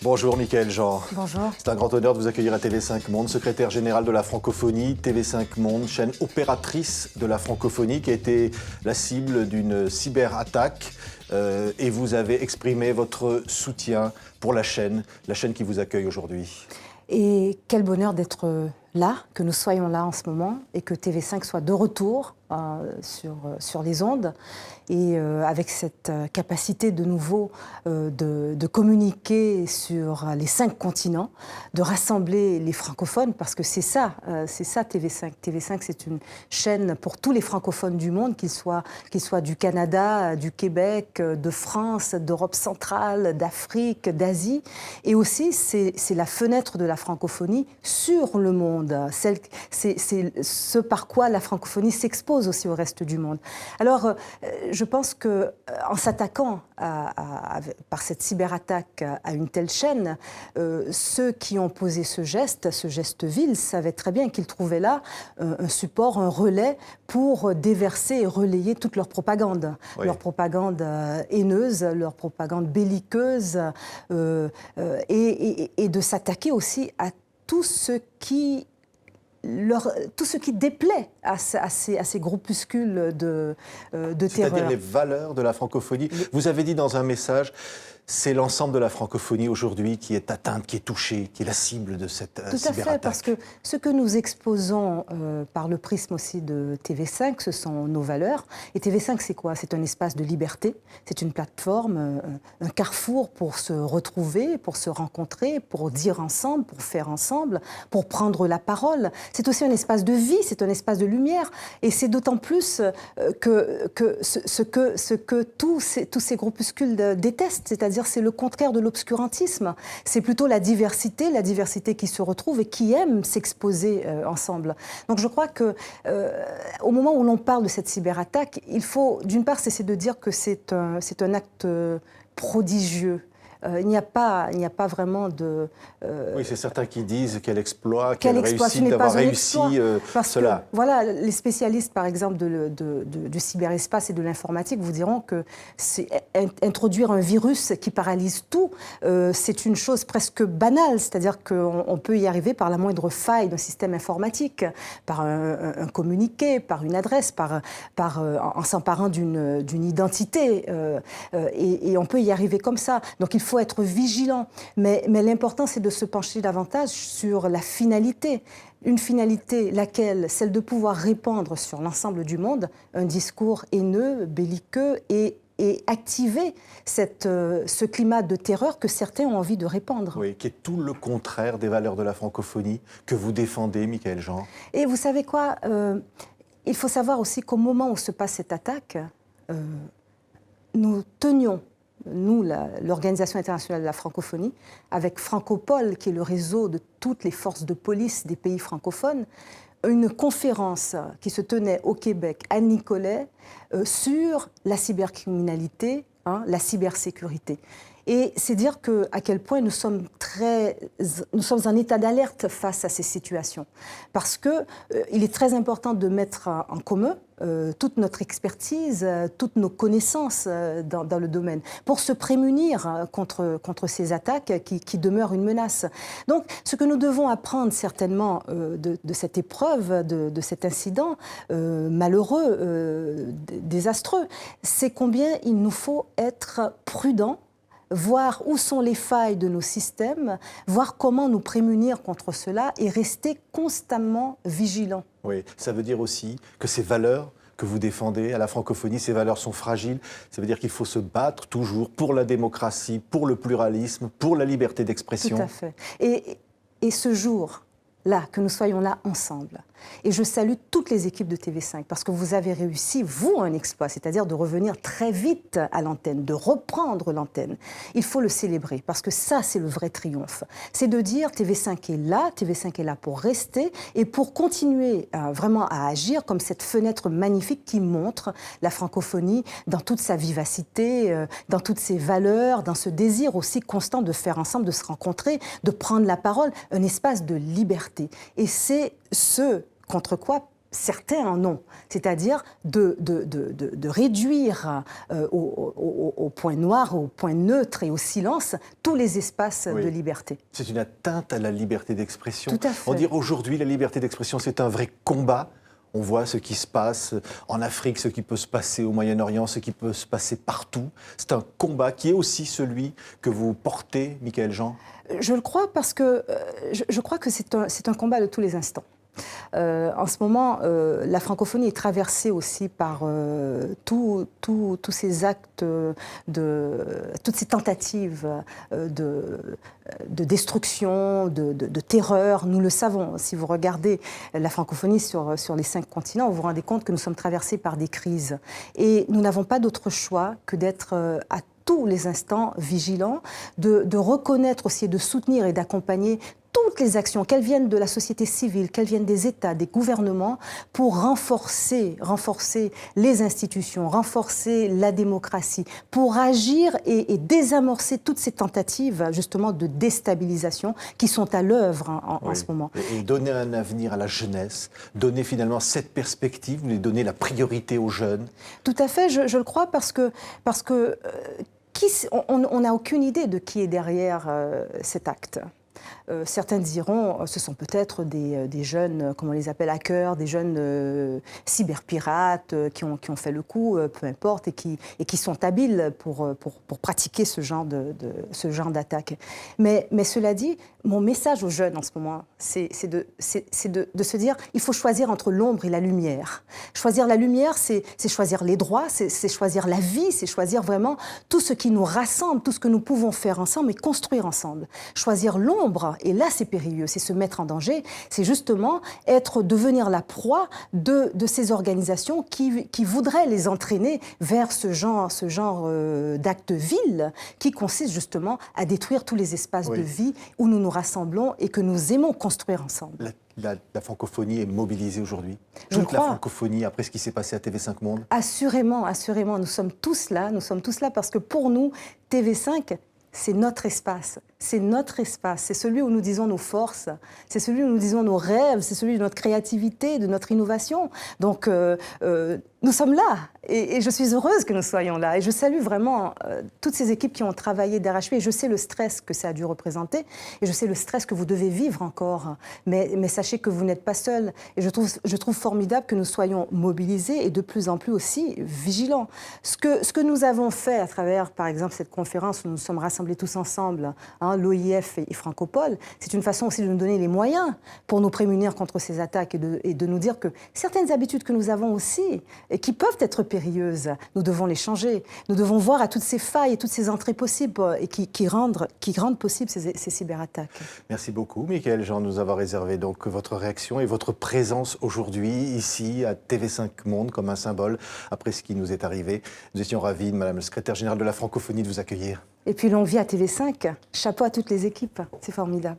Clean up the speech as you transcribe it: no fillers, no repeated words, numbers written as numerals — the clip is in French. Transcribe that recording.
Bonjour Mickaël Jean. Bonjour. C'est un grand honneur de vous accueillir à TV5 Monde, secrétaire général de la francophonie. TV5 Monde, chaîne opératrice de la francophonie qui a été la cible d'une cyberattaque. Et vous avez exprimé votre soutien pour la chaîne qui vous accueille aujourd'hui. Et quel bonheur d'être là, que nous soyons là en ce moment et que TV5 soit de retour sur les ondes et avec cette capacité de nouveau de communiquer sur les 5 continents, de rassembler les francophones, parce que c'est ça TV5. TV5, c'est une chaîne pour tous les francophones du monde, qu'ils soient du Canada, du Québec, de France, d'Europe centrale, d'Afrique, d'Asie. Et aussi, c'est la fenêtre de la francophonie sur le monde. C'est ce par quoi la francophonie s'expose aussi au reste du monde. Alors, je pense qu'en s'attaquant par cette cyberattaque à une telle chaîne, ceux qui ont posé ce geste vil, savaient très bien qu'ils trouvaient là un support, un relais pour déverser et relayer toute leur propagande. Oui. Leur propagande haineuse, leur propagande belliqueuse, et de s'attaquer aussi à tout ce qui déplaît à ces groupuscules de terreur. C'est-à-dire les valeurs de la francophonie. Vous avez dit dans un message, c'est l'ensemble de la francophonie aujourd'hui qui est atteinte, qui est touchée, qui est la cible de cette cyberattaque. Tout à fait, parce que ce que nous exposons par le prisme aussi de TV5, ce sont nos valeurs. Et TV5, c'est quoi? C'est un espace de liberté, c'est une plateforme, un carrefour pour se retrouver, pour se rencontrer, pour dire ensemble, pour faire ensemble, pour prendre la parole. C'est aussi un espace de vie, c'est un espace de lumière. Et c'est d'autant plus que ce que tous ces groupuscules détestent, c'est-à-dire c'est le contraire de l'obscurantisme. C'est plutôt la diversité qui se retrouve et qui aime s'exposer ensemble. Donc je crois qu'au moment où l'on parle de cette cyberattaque, il faut d'une part cesser de dire que c'est un acte prodigieux. Il n'y a pas vraiment de... Oui, c'est certains qui disent qu'elle exploit, qu'elle réussit d'avoir réussi cela. Voilà, les spécialistes, par exemple, du cyberespace et de l'informatique vous diront que c'est introduire un virus qui paralyse tout, c'est une chose presque banale, c'est-à-dire qu'on peut y arriver par la moindre faille d'un système informatique, par un communiqué, par une adresse, en s'emparant d'une identité, et on peut y arriver comme ça. Donc il faut être vigilant, mais l'important c'est de se pencher davantage sur la finalité. Une finalité, laquelle? Celle de pouvoir répandre sur l'ensemble du monde un discours haineux, belliqueux et activer ce climat de terreur que certains ont envie de répandre. Oui, qui est tout le contraire des valeurs de la francophonie que vous défendez, Mickaël Jean. Et vous savez quoi? Il faut savoir aussi qu'au moment où se passe cette attaque, nous tenions, nous, l'Organisation internationale de la francophonie, avec Francopol, qui est le réseau de toutes les forces de police des pays francophones, une conférence qui se tenait au Québec, à Nicolet, sur la cybercriminalité, la cybersécurité. Et c'est dire à quel point nous sommes en état d'alerte face à ces situations. Parce qu'il est très important de mettre en commun toute notre expertise, toutes nos connaissances dans le domaine, pour se prémunir contre ces attaques qui demeurent une menace. Donc, ce que nous devons apprendre certainement de cette épreuve, de cet incident malheureux, désastreux, c'est combien il nous faut être prudents, voir où sont les failles de nos systèmes, voir comment nous prémunir contre cela et rester constamment vigilants. Oui, ça veut dire aussi que ces valeurs que vous défendez à la francophonie, ces valeurs sont fragiles. Ça veut dire qu'il faut se battre toujours pour la démocratie, pour le pluralisme, pour la liberté d'expression. Tout à fait. Et ce jour-là, que nous soyons là ensemble. Et je salue toutes les équipes de TV5 parce que vous avez réussi, vous, un exploit, c'est-à-dire de revenir très vite à l'antenne, de reprendre l'antenne. Il faut le célébrer parce que ça, c'est le vrai triomphe. C'est de dire TV5 est là pour rester et pour continuer vraiment à agir comme cette fenêtre magnifique qui montre la francophonie dans toute sa vivacité, dans toutes ses valeurs, dans ce désir aussi constant de faire ensemble, de se rencontrer, de prendre la parole, un espace de liberté. Et c'est ce contre quoi certains en ont, c'est-à-dire de réduire au point noir, au point neutre et au silence tous les espaces de liberté. C'est une atteinte à la liberté d'expression. Tout à fait. On dirait aujourd'hui la liberté d'expression, c'est un vrai combat. On voit ce qui se passe en Afrique, ce qui peut se passer au Moyen-Orient, ce qui peut se passer partout. C'est un combat qui est aussi celui que vous portez, Michaëlle Jean. Je le crois parce que je crois que c'est un combat de tous les instants. En ce moment, la francophonie est traversée aussi par tous ces actes, toutes ces tentatives de destruction, de terreur. Nous le savons. Si vous regardez la francophonie sur les 5 continents, vous vous rendez compte que nous sommes traversés par des crises. Et nous n'avons pas d'autre choix que d'être à tous les instants vigilants, de reconnaître aussi, de soutenir et d'accompagner toutes les actions, qu'elles viennent de la société civile, qu'elles viennent des États, des gouvernements, pour renforcer les institutions, renforcer la démocratie, pour agir et désamorcer toutes ces tentatives justement de déstabilisation qui sont à l'œuvre en ce moment. Et donner un avenir à la jeunesse, donner finalement cette perspective, lui donner la priorité aux jeunes. Tout à fait, je le crois parce que on n'a aucune idée de qui est derrière cet acte. Certains diront ce sont peut-être des jeunes, comment on les appelle, hackers, des jeunes cyberpirates qui ont fait le coup, peu importe, et qui sont habiles pour pratiquer ce genre d'attaque. Mais cela dit, mon message aux jeunes en ce moment, c'est de se dire il faut choisir entre l'ombre et la lumière. Choisir la lumière, c'est choisir les droits, c'est choisir la vie, c'est choisir vraiment tout ce qui nous rassemble, tout ce que nous pouvons faire ensemble et construire ensemble. Choisir l'ombre, et là c'est périlleux, c'est se mettre en danger, c'est justement devenir la proie de ces organisations qui voudraient les entraîner vers ce genre d'actes vils qui consiste justement à détruire tous les espaces de vie où nous nous rassemblons et que nous aimons construire ensemble. La francophonie est mobilisée aujourd'hui. Toute la francophonie, après ce qui s'est passé à TV5 Monde. Assurément, assurément. Nous sommes tous là parce que pour nous, TV5, c'est notre espace. C'est notre espace, c'est celui où nous disons nos forces, c'est celui où nous disons nos rêves, c'est celui de notre créativité, de notre innovation. Donc, nous sommes là et je suis heureuse que nous soyons là. Et je salue vraiment toutes ces équipes qui ont travaillé d'arrache-pied. Et je sais le stress que ça a dû représenter et je sais le stress que vous devez vivre encore. Mais sachez que vous n'êtes pas seuls. Et je trouve formidable que nous soyons mobilisés et de plus en plus aussi vigilants. Ce que nous avons fait à travers, par exemple, cette conférence où nous nous sommes rassemblés tous ensemble, l'OIF et Francopole, c'est une façon aussi de nous donner les moyens pour nous prémunir contre ces attaques et de nous dire que certaines habitudes que nous avons aussi, et qui peuvent être périlleuses, nous devons les changer. Nous devons voir à toutes ces failles et toutes ces entrées possibles et qui rendent possibles ces cyberattaques. Merci beaucoup, Michaëlle Jean, de nous avoir réservé donc votre réaction et votre présence aujourd'hui, ici, à TV5 Monde, comme un symbole, après ce qui nous est arrivé. Nous étions ravis, Madame le secrétaire général de la francophonie, de vous accueillir. Et puis longue vie à TV5, chapeau à toutes les équipes, c'est formidable.